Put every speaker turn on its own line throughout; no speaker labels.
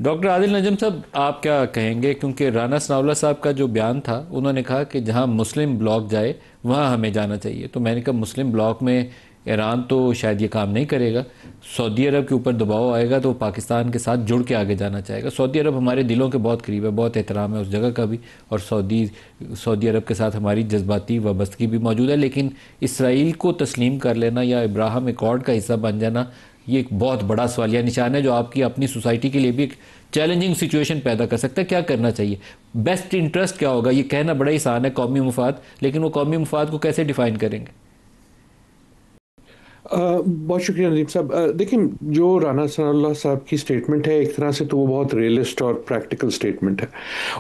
Doctor عادل نجم صاحب، آپ کیا کہیں گے؟ کیونکہ رانا ثناءاللہ صاحب کا جو بیان تھا، انہوں نے کہا کہ جہاں مسلم بلاک جائے وہاں ہمیں جانا چاہیے. تو میں نے کہا مسلم بلاک میں ایران تو شاید یہ کام نہیں کرے گا. سعودی عرب کے اوپر دباؤ آئے گا تو وہ پاکستان کے ساتھ جڑ کے آگے جانا چاہے گا. سعودی عرب ہمارے دلوں کے بہت قریب ہے، بہت احترام ہے اس جگہ کا بھی، اور سعودی عرب کے ساتھ ہماری جذباتی وابستگی بھی موجود ہے. لیکن اسرائیل کو تسلیم کر لینا یا ابراہم ایکارڈ کا حصہ بن جانا، یہ ایک بہت بڑا سوالیہ نشان ہے جو آپ کی اپنی سوسائٹی کے لیے بھی ایک چیلنجنگ سچویشن پیدا کر سکتا ہے. کیا کرنا چاہیے؟ بیسٹ انٹرسٹ کیا ہوگا؟ یہ کہنا بڑا آسان ہے، قومی مفاد، لیکن وہ قومی مفاد کو کیسے ڈیفائن کریں گے؟
بہت شکریہ ندیم صاحب. دیکھیں، جو رانا ثناء اللہ صاحب کی سٹیٹمنٹ ہے ایک طرح سے تو وہ بہت ریئلسٹ اور پریکٹیکل سٹیٹمنٹ ہے،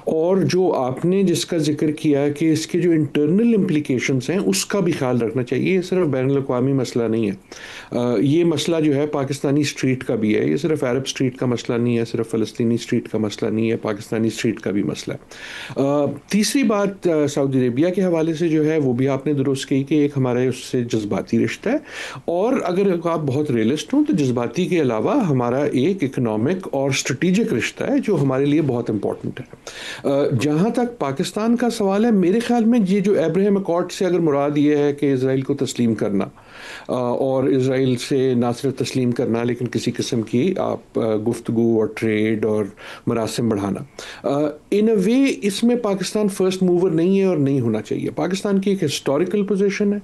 اور جو آپ نے جس کا ذکر کیا کہ اس کے جو انٹرنل امپلیکیشنز ہیں اس کا بھی خیال رکھنا چاہیے. یہ صرف بین الاقوامی مسئلہ نہیں ہے، یہ مسئلہ جو ہے پاکستانی اسٹریٹ کا بھی ہے. یہ صرف عرب اسٹریٹ کا مسئلہ نہیں ہے، صرف فلسطینی اسٹریٹ کا مسئلہ نہیں ہے، پاکستانی اسٹریٹ کا بھی مسئلہ ہے. تیسری بات سعودی عربیہ کے حوالے سے جو ہے وہ بھی آپ نے درست کہی کہ ایک ہمارا اس سے جذباتی رشتہ ہے، اور اگر آپ بہت ریئلسٹ ہوں تو جذباتی کے علاوہ ہمارا ایک اکنامک اور اسٹریٹجک رشتہ ہے جو ہمارے لیے بہت امپورٹنٹ ہے. جہاں تک پاکستان کا سوال ہے، میرے خیال میں یہ جو ابراہیم اکارڈ سے اگر مراد یہ ہے کہ اسرائیل کو تسلیم کرنا اور اسرائیل سے نہ صرف تسلیم کرنا لیکن کسی قسم کی آپ گفتگو اور ٹریڈ اور مراسم بڑھانا، ان اے وے اس میں پاکستان فرسٹ موور نہیں ہے اور نہیں ہونا چاہیے. پاکستان کی ایک ہسٹوریکل پوزیشن ہے،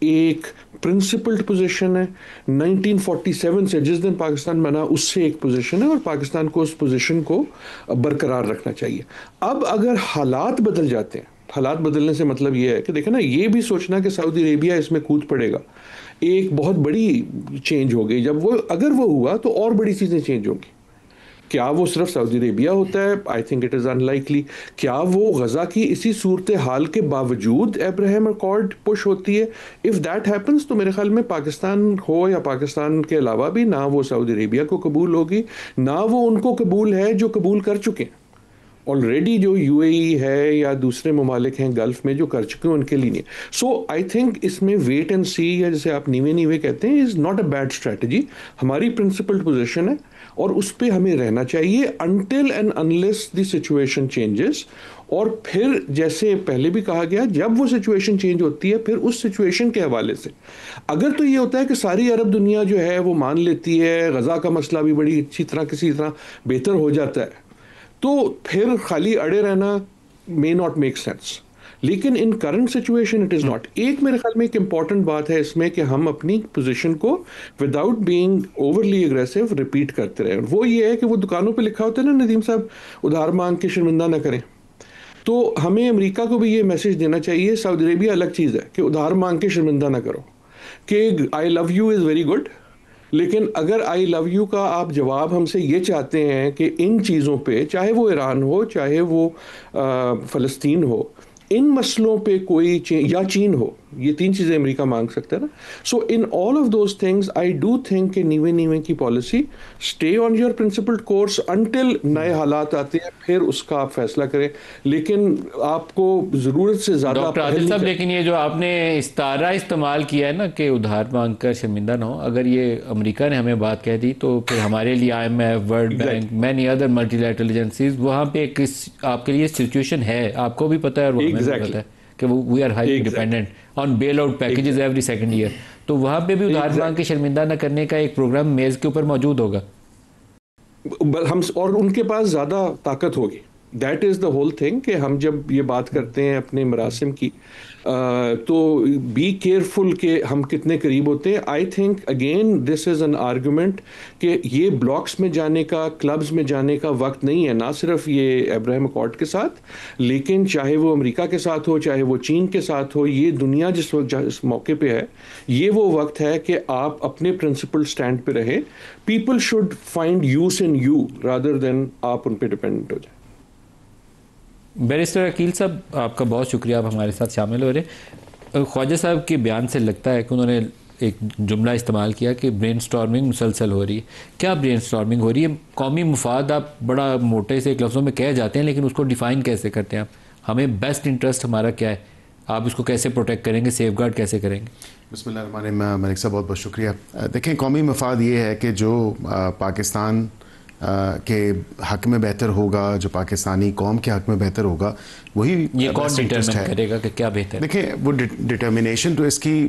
ایک پرنسپلڈ پوزیشن ہے. 1947 سے جس دن پاکستان بنا اس سے ایک پوزیشن ہے، اور پاکستان کو اس پوزیشن کو برقرار رکھنا چاہیے. اب اگر حالات بدل جاتے ہیں، حالات بدلنے سے مطلب یہ ہے کہ دیکھیں نا، یہ بھی سوچنا کہ سعودی عربیہ اس میں کود پڑے گا ایک بہت بڑی چینج ہو گئی. جب اگر وہ ہوا تو اور بڑی چیزیں چینج ہوں گی. کیا وہ صرف سعودی عربیہ ہوتا ہے؟ I think it is in likely. کیا وہ غزہ کی اسی صورتحال کے باوجود ابراہیم اکارڈ پش ہوتی ہے؟ اف دیٹ ہیپنس تو میرے خیال میں پاکستان ہو یا پاکستان کے علاوہ بھی، نہ وہ سعودی عربیہ کو قبول ہوگی نہ وہ ان کو قبول ہے جو قبول کر چکے ہیں آلریڈی. جو یو اے ای ہے یا دوسرے ممالک ہیں گلف میں جو کر چکے ہیں ان کے لیے نہیں. سو آئی تھنک اس میں ویٹ اینڈ سی، یا جیسے آپ نیوے نیوے کہتے ہیں، is not a bad strategy. ہماری پرنسپلڈ پوزیشن ہے اور اس پہ ہمیں رہنا چاہیے until and unless the situation changes. اور پھر جیسے پہلے بھی کہا گیا، جب وہ سچویشن چینج ہوتی ہے پھر اس سچویشن کے حوالے سے اگر تو یہ ہوتا ہے کہ ساری عرب دنیا جو ہے وہ مان لیتی ہے، غزہ کا مسئلہ بھی بڑی اچھی طرح کسی طرح بہتر ہو جاتا ہے، تو پھر خالی اڑے رہنا may not make sense. لیکن in current situation it is not. ایک میرے خیال میں ایک امپورٹنٹ بات ہے اس میں کہ ہم اپنی پوزیشن کو without being overly aggressive repeat کرتے رہیں. وہ یہ ہے کہ وہ دکانوں پہ لکھا ہوتا ہے نا ندیم صاحب، ادھار مانگ کے شرمندہ نہ کریں. تو ہمیں امریکہ کو بھی یہ میسج دینا چاہیے. سعودی عربیہ الگ چیز ہے کہ ادھار مانگ کے شرمندہ نہ کرو، کہ I love you is very good, لیکن اگر آئی لو یو کا آپ جواب ہم سے یہ چاہتے ہیں کہ ان چیزوں پہ، چاہے وہ ایران ہو، چاہے وہ فلسطین ہو، ان مسئلوں پہ کوئی یا چین ہو، یہ تین چیزیں امریکہ مانگ سکتا ہے نا. So in all of those things I do think کہ نیوے کی policy stay on your principled course until نئے حالات آتے ہیں، پھر اس کا آپ فیصلہ کریں. لیکن آپ کو ضرورت سے زیادہ
ڈاکٹر عادل صاحب، لیکن یہ جو آپ نے استعارہ استعمال کیا ہے نا کہ ادھار مانگ کر شرمندہ نہ ہو، اگر یہ امریکہ نے ہمیں بات کہہ دی تو پھر ہمارے لیے I M F, world bank, many other multilateral agencies, وہاں پہ آپ کے لیے سچویشن ہے، آپ کو بھی پتہ ہے اور وہ ہمیں بھی پتہ ہے کہ we are highly dependent on bailout packages every second year. تو وہاں پہ بھی ادھار مانگ کے شرمندہ نہ کرنے کا ایک پروگرام میز کے اوپر موجود ہوگا،
ہم اور ان کے پاس زیادہ طاقت ہوگی. That is the whole thing کہ ہم جب یہ بات کرتے ہیں اپنے مراسم کی تو بی کیئرفل کہ ہم کتنے قریب ہوتے ہیں. I think again this is an argument کہ یہ بلاکس میں جانے کا، کلبز میں جانے کا وقت نہیں ہے، نہ صرف یہ ابراہیم اکارڈ کے ساتھ، لیکن چاہے وہ امریکہ کے ساتھ ہو، چاہے وہ چین کے ساتھ ہو. یہ دنیا جس وقت اس موقع پہ ہے، یہ وہ وقت ہے کہ آپ اپنے پرنسپل سٹینڈ پہ رہیں. People should find use in you rather than آپ ان پہ ڈپینڈنٹ ہو جائیں.
بیرسٹر عقیل صاحب، آپ کا بہت شکریہ، آپ ہمارے ساتھ شامل ہو رہے ہیں. خواجہ صاحب کے بیان سے لگتا ہے کہ انہوں نے ایک جملہ استعمال کیا کہ برین سٹارمنگ مسلسل ہو رہی ہے. کیا برین سٹارمنگ ہو رہی ہے؟ قومی مفاد آپ بڑا موٹے سے ایک لفظوں میں کہہ جاتے ہیں، لیکن اس کو ڈیفائن کیسے کرتے ہیں آپ؟ ہمیں بیسٹ انٹرسٹ ہمارا کیا ہے؟ آپ اس کو کیسے پروٹیکٹ کریں گے، سیف گارڈ کیسے کریں گے؟
بسم اللہ الرحمن الرحیم. ملک صاحب بہت بہت شکریہ. دیکھیں، قومی مفاد یہ ہے کہ جو پاکستان کہ حق میں بہتر ہوگا، جو پاکستانی قوم کے حق میں بہتر ہوگا، وہی
یہ کون ڈٹرمن کرے گا کہ کیا بہتر؟
دیکھیں وہ ڈٹرمنیشن تو اس کی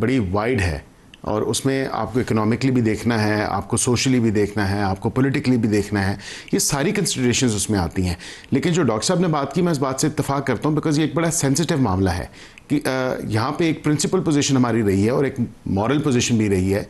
بڑی وائڈ ہے، اور اس میں آپ کو اکنامکلی بھی دیکھنا ہے، آپ کو سوشلی بھی دیکھنا ہے، آپ کو پولیٹیکلی بھی دیکھنا ہے، یہ ساری کنسیڈریشنز اس میں آتی ہیں. لیکن جو ڈاکٹر صاحب نے بات کی، میں اس بات سے اتفاق کرتا ہوں، بیکاز یہ ایک بڑا سینسٹیو معاملہ ہے کہ یہاں پہ ایک پرنسپل پوزیشن ہماری رہی ہے اور ایک مورل پوزیشن بھی رہی ہے،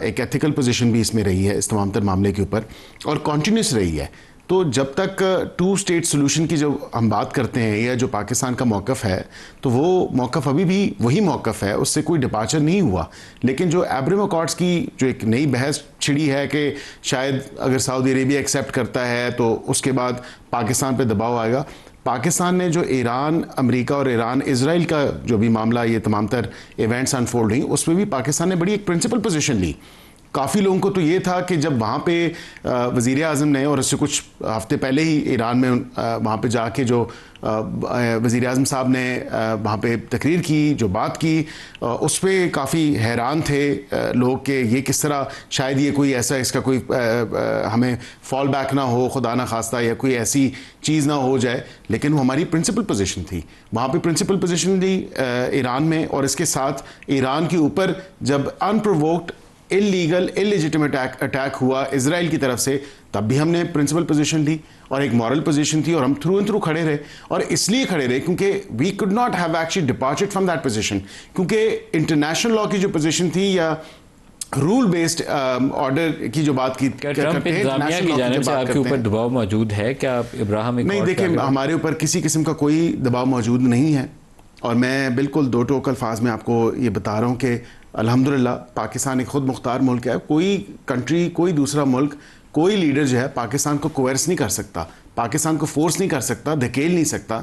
ایک ایتھیکل پوزیشن بھی اس میں رہی ہے اس تمام تر معاملے کے اوپر، اور کنٹینیوس رہی ہے. تو جب تک 2 اسٹیٹ سولوشن کی جو ہم بات کرتے ہیں، یا جو پاکستان کا موقف ہے، تو وہ موقف ابھی بھی وہی موقف ہے، اس سے کوئی ڈپارچر نہیں ہوا. لیکن جو ایبرم اکارڈز کی جو ایک نئی بحث چھڑی ہے کہ شاید اگر سعودی عربیہ ایکسیپٹ کرتا ہے تو اس کے بعد پاکستان پہ دباؤ آئے گا. پاکستان نے جو ایران، امریکہ اور ایران اسرائیل کا جو بھی معاملہ، یہ تمام تر ایونٹس انفولڈ ہوئیں، اس میں بھی پاکستان نے بڑی ایک پرنسپل پوزیشن لی. کافی لوگوں کو تو یہ تھا کہ جب وہاں پہ وزیر اعظم نے، اور اس سے کچھ ہفتے پہلے ہی ایران میں وہاں پہ جا کے جو وزیر اعظم صاحب نے وہاں پہ تقریر کی، جو بات کی، اس پہ کافی حیران تھے لوگ کہ یہ کس طرح شاید یہ کوئی ایسا، اس کا کوئی ہمیں فال بیک نہ ہو خدا نہ خواستہ، یا کوئی ایسی چیز نہ ہو جائے. لیکن وہ ہماری پرنسپل پوزیشن تھی، وہاں پہ پرنسپل پوزیشن تھی ایران میں. اور اس کے ساتھ ایران کے اوپر جب انپرووکڈ اللیگل اللیجیٹمیٹ اٹیک ہوا اسرائیل کی طرف سے، تب بھی ہم نے پرنسپل پوزیشن لی، اور ایک مورل پوزیشن تھی، اور ہم تھرو اینڈ تھرو کھڑے رہے. اور اس لیے کھڑے رہے کیونکہ we could not have actually departured from that position, کیونکہ انٹرنیشنل لا کی جو پوزیشن تھی، یا رول بیسڈ آرڈر کی جو بات کی،
ٹرمپ انتظامیہ کی جانب سے آپ کے اوپر دباؤ موجود ہے کیا ابراہیم؟
نہیں، دیکھیں ہمارے اوپر کسی قسم کا کوئی دباؤ موجود نہیں ہے، اور میں بالکل 2 ٹوک الفاظ میں آپ کو یہ بتا رہا ہوں کہ الحمدللہ پاکستان ایک خود مختار ملک ہے. کوئی کنٹری، کوئی دوسرا ملک، کوئی لیڈر جو ہے پاکستان کو کوئرس نہیں کر سکتا، پاکستان کو فورس نہیں کر سکتا، دھکیل نہیں سکتا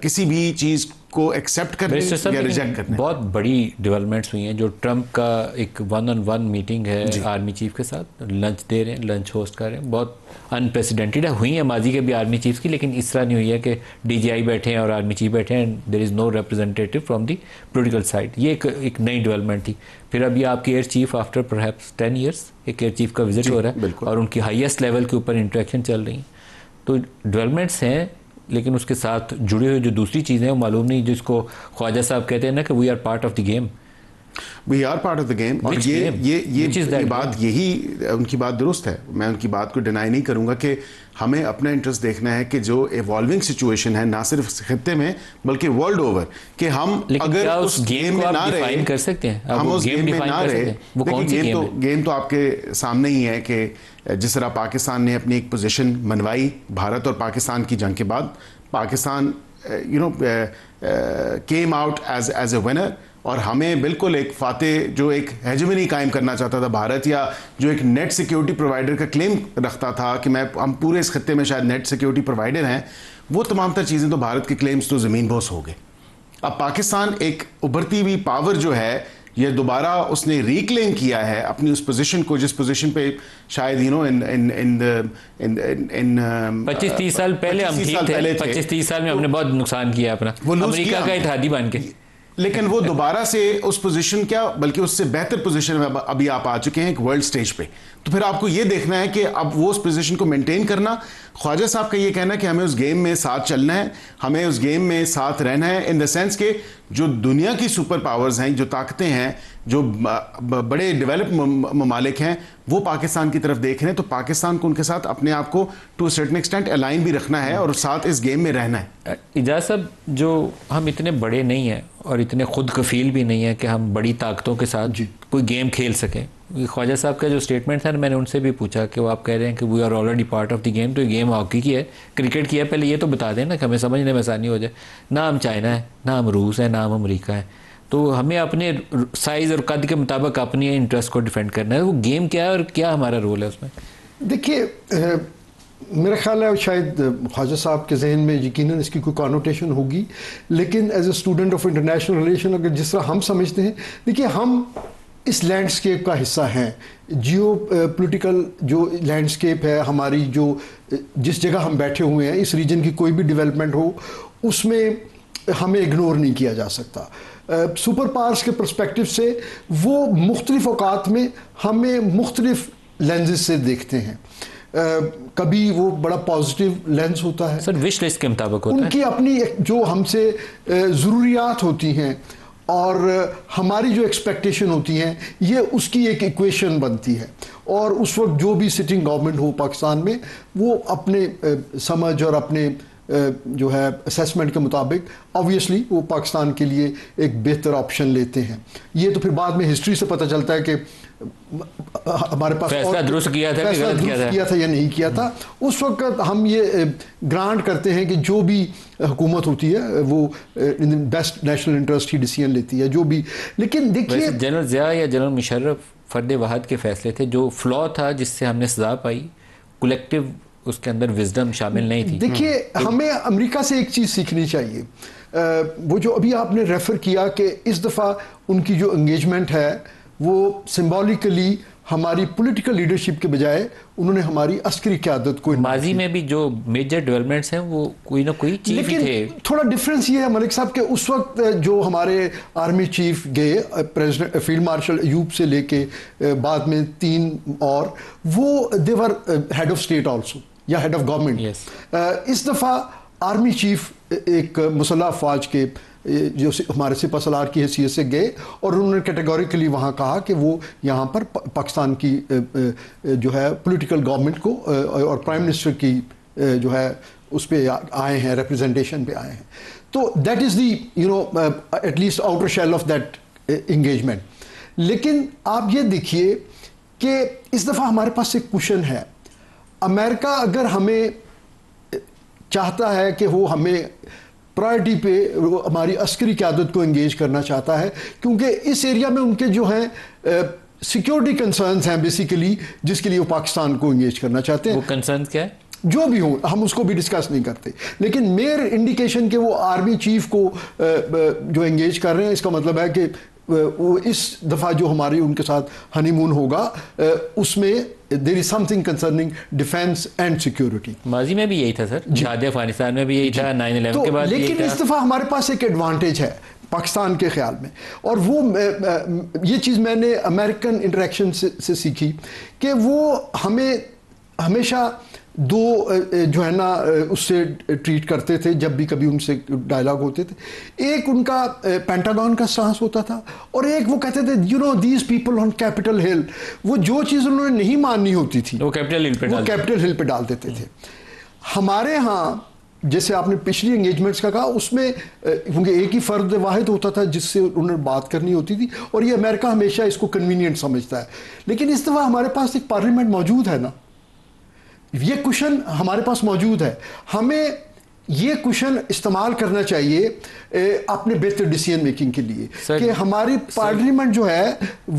کسی بھی چیز کو ایکسیپٹ کرنے یا ریجیکٹ کرنے.
بہت بڑی ڈیولپمنٹس ہوئی ہیں. جو ٹرمپ کا ایک 1-on-1 میٹنگ ہے آرمی چیف کے ساتھ، لنچ دے رہے ہیں، لنچ ہوسٹ کر رہے ہیں، بہت انپریسیڈنٹڈ ہے. ہوئی ہیں ماضی کے بھی آرمی چیف کی، لیکن اس طرح نہیں ہوئی ہے کہ ڈی جی آئی بیٹھے ہیں اور آرمی چیف بیٹھے ہیں، دیر از نو ریپرزینٹیٹیو فرام دی پولیٹیکل سائڈ. یہ ایک نئی ڈیولپمنٹ تھی. پھر ابھی آپ کی air chief after perhaps 10 years ایک ایئر چیف کا وزٹ ہو رہا ہے، اور ان کی ہائیسٹ لیول کے اوپر انٹریکشن چل رہی ہیں. تو ڈیولپمنٹس ہیں، لیکن اس کے ساتھ جڑے ہوئے جو دوسری چیزیں ہیں وہ معلوم نہیں، جس کو خواجہ صاحب کہتے ہیں نا کہ we are part of the game.
We are part of the game. اور یہ بات، یہی ان کی بات درست ہے، میں ان کی بات کو ڈینائی نہیں کروں گا کہ ہمیں اپنا انٹرسٹ دیکھنا ہے کہ جو ایوالونگ سچویشن ہے نہ صرف خطے میں بلکہ ورلڈ اوور، کہ ہم اگر اس گیم میں نہ رہے،
کر سکتے ہیں
ہم اس گیم میں نہ رہے. گیم تو آپ کے سامنے ہی ہے کہ جس طرح پاکستان نے اپنی ایک پوزیشن منوائی بھارت اور پاکستان کی جنگ کے بعد، Pakistan came out as a winner, اور ہمیں بالکل ایک فاتح، جو ایک ہیجمنی قائم کرنا چاہتا تھا بھارت، یا جو ایک نیٹ سیکیورٹی پرووائڈر کا کلیم رکھتا تھا کہ ہم پورے اس خطے میں شاید نیٹ سیکیورٹی پرووائڈر ہیں، وہ تمام تر چیزیں تو بھارت کے کلیمز تو زمین بوس ہو گئے. اب پاکستان ایک ابھرتی ہوئی پاور جو ہے، یہ دوبارہ اس نے ریکلیم کیا ہے اپنی اس پوزیشن کو، جس پوزیشن پہ شاید
25-30 سال پہلے ہم ٹھیک تھے. 25-30 سال میں ہم نے بہت نقصان کیا اپنا، امریکہ کا اتحادی بن کے.
لیکن وہ دوبارہ سے اس پوزیشن کیا، بلکہ اس سے بہتر پوزیشن میں ابھی آپ آ چکے ہیں ایک ورلڈ سٹیج پہ. تو پھر آپ کو یہ دیکھنا ہے کہ اب وہ اس پوزیشن کو مینٹین کرنا. خواجہ صاحب کا یہ کہنا ہے کہ ہمیں اس گیم میں ساتھ چلنا ہے، ہمیں اس گیم میں ساتھ رہنا ہے، ان دا سینس کہ جو دنیا کی سپر پاورز ہیں، جو طاقتیں ہیں، جو بڑے ڈیولپ ممالک ہیں، وہ پاکستان کی طرف دیکھ رہے ہیں. تو پاکستان کو ان کے ساتھ اپنے آپ کو ٹو سرٹن ایکسٹینٹ الائن بھی رکھنا ہے، اور ساتھ اس گیم میں رہنا ہے.
اجاز صاحب، جو ہم اتنے بڑے نہیں ہیں اور اتنے خود کفیل بھی نہیں ہیں کہ ہم بڑی طاقتوں کے ساتھ کوئی گیم کھیل سکیں. خواجہ صاحب کا جو اسٹیٹمنٹ تھا، میں نے ان سے بھی پوچھا کہ وہ آپ کہہ رہے ہیں کہ we are already part of the game. تو یہ گیم ہاکی کی ہے، کرکٹ کی ہے، پہلے یہ تو بتا دیں نا کہ ہمیں سمجھنے میں آسانی ہو جائے. نہ ہم چائنا ہے، نہ ہم روس ہے، نہ ہم امریکہ ہے. تو ہمیں اپنے سائز اور قد کے مطابق اپنی انٹرسٹ کو ڈیفینڈ کرنا ہے. وہ گیم کیا ہے اور کیا ہمارا رول ہے اس میں؟
دیکھیے، میرا خیال ہے شاید خواجہ صاحب کے ذہن میں یقیناً اس کی کوئی کانوٹیشن ہوگی، لیکن as a student of international relation اگر جس طرح ہم سمجھتے ہیں، دیکھیے ہم اس لینڈسکیپ کا حصہ ہیں. جیو پولیٹیکل جو لینڈسکیپ ہے ہماری، جو جس جگہ ہم بیٹھے ہوئے ہیں، اس ریجن کی کوئی بھی ڈیولپمنٹ ہو، اس میں ہمیں اگنور نہیں کیا جا سکتا. سپر پاورز کے پرسپیکٹو سے وہ مختلف اوقات میں ہمیں مختلف لینزز سے دیکھتے ہیں. کبھی وہ بڑا پازیٹیو لینس ہوتا ہے
سر، وش لسٹ کے مطابق ہوتا ہے.
ان کی اپنی جو ہم سے ضروریات ہوتی ہیں اور ہماری جو ایکسپیکٹیشن ہوتی ہیں، یہ اس کی ایک ایکویشن بنتی ہے. اور اس وقت جو بھی سٹنگ گورنمنٹ ہو پاکستان میں، وہ اپنے سمجھ اور اپنے جو ہے اسیسمنٹ کے مطابق آبویسلی وہ پاکستان کے لیے ایک بہتر آپشن لیتے ہیں. یہ تو پھر بعد میں ہسٹری سے پتہ چلتا ہے کہ ہمارے پاس
فیصلہ درست کیا تھا کہ غلط
کیا تھا یا نہیں کیا تھا. اس وقت ہم یہ گرانٹ کرتے ہیں کہ جو بھی حکومت ہوتی ہے وہ بیسٹ نیشنل انٹرسٹ ہی ڈیسیژن لیتی ہے جو بھی. لیکن دیکھیے
جنرل ضیاء یا جنرل مشرف فرد واحد کے فیصلے تھے. جو فلا تھا جس سے ہم نے سزا پائی، کولیکٹیو اس کے اندر وزڈم شامل نہیں تھی.
دیکھیے ہمیں امریکہ سے ایک چیز سیکھنی چاہیے. وہ جو ابھی آپ نے ریفر کیا کہ اس دفعہ ان کی جو انگیجمنٹ ہے وہ سمبولیکلی ہماری پولیٹیکل لیڈرشپ کے بجائے انہوں نے ہماری عسکری قیادت کو.
ماضی میں بھی جو میجر ڈیولپمنٹس ہیں وہ کوئی نہ کوئی چیف ہی تھے.
تھوڑا ڈفرینس یہ ہے ملک صاحب کہ اس وقت جو ہمارے آرمی چیف گئے پریزیڈنٹ فیلڈ مارشل ایوب سے لے کے بعد میں 3 اور، وہ دے ور ہیڈ آف اسٹیٹ آلسو یا ہیڈ آف گورنمنٹ. اس دفعہ آرمی چیف ایک مسلح افواج کے جو ہمارے سپہ سالار کی حیثیت سے گئے اور انہوں نے کیٹیگوریکلی وہاں کہا کہ وہ یہاں پر پاکستان کی جو ہے پولیٹیکل گورنمنٹ کو اور پرائم منسٹر کی جو ہے اس پہ آئے ہیں، ریپرزنٹیشن پہ آئے ہیں. تو that is the at least outer shell of that engagement. لیکن آپ یہ دیکھیے کہ اس دفعہ ہمارے پاس ایک کوشچن ہے. امریکہ اگر ہمیں چاہتا ہے کہ وہ ہمیں پرائرٹی پہ ہماری عسکری قیادت کو انگیج کرنا چاہتا ہے، کیونکہ اس ایریا میں ان کے جو ہیں سیکیورٹی کنسرنز ہیں بیسیکلی، جس کے لیے وہ پاکستان کو انگیج کرنا چاہتے ہیں.
وہ کنسرنز کیا ہے؟
جو بھی ہوں ہم اس کو بھی ڈسکس نہیں کرتے، لیکن میئر انڈیکیشن کہ وہ آرمی چیف کو جو انگیج کر رہے ہیں، اس کا مطلب ہے کہ وہ اس دفعہ جو ہماری ان کے ساتھ ہنی مون ہوگا اس میں there is something concerning defence and security.
ماضی میں بھی یہی تھا سر، جہاد افغانستان میں بھی یہی تھا، 9/11 کے بعد.
لیکن اس دفعہ ہمارے پاس ایک ایڈوانٹیج ہے پاکستان کے خیال میں، اور وہ یہ چیز میں نے امریکن انٹریکشن سے سیکھی کہ وہ ہمیں ہمیشہ 2 جو ہے نا اس سے ٹریٹ کرتے تھے جب بھی کبھی ان سے ڈائلاگ ہوتے تھے. ایک ان کا پینٹاگون کا سٹانس ہوتا تھا، اور ایک وہ کہتے تھے دیز پیپل آن کیپٹل ہل. وہ جو چیز انہوں نے نہیں ماننی ہوتی تھی
وہ کیپٹل
ہل پہ ڈال دیتے تھے. ہمارے ہاں جیسے آپ نے پچھلی انگیجمنٹس کا کہا، اس میں کیونکہ ایک ہی فرد واحد ہوتا تھا جس سے انہوں نے بات کرنی ہوتی تھی، اور یہ امریکہ ہمیشہ اس کو کنوینئنٹ سمجھتا ہے. لیکن اس دفعہ ہمارے پاس ایک پارلیمنٹ موجود ہے نا، یہ کوشن ہمارے پاس موجود ہے. ہمیں یہ کوشن استعمال کرنا چاہیے اپنے بہتر ڈیسیژن میکنگ کے لیے کہ ہماری پارلیمنٹ جو ہے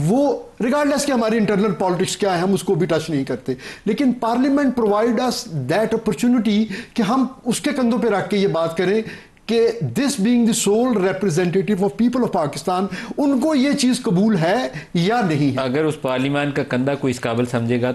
وہ ریگارڈلیس کہ ہماری انٹرنل پالیٹکس کیا ہے ہم اس کو بھی ٹچ نہیں کرتے، لیکن parliament provide us that opportunity کہ ہم اس کے کندھوں پہ رکھ کے یہ بات کریں کہ this being the sole representative of people of Pakistan, ان کو یہ چیز قبول ہے یا نہیں ہے.
اگر اس پارلیمان کا کندھا کوئی اس قابل سمجھے گا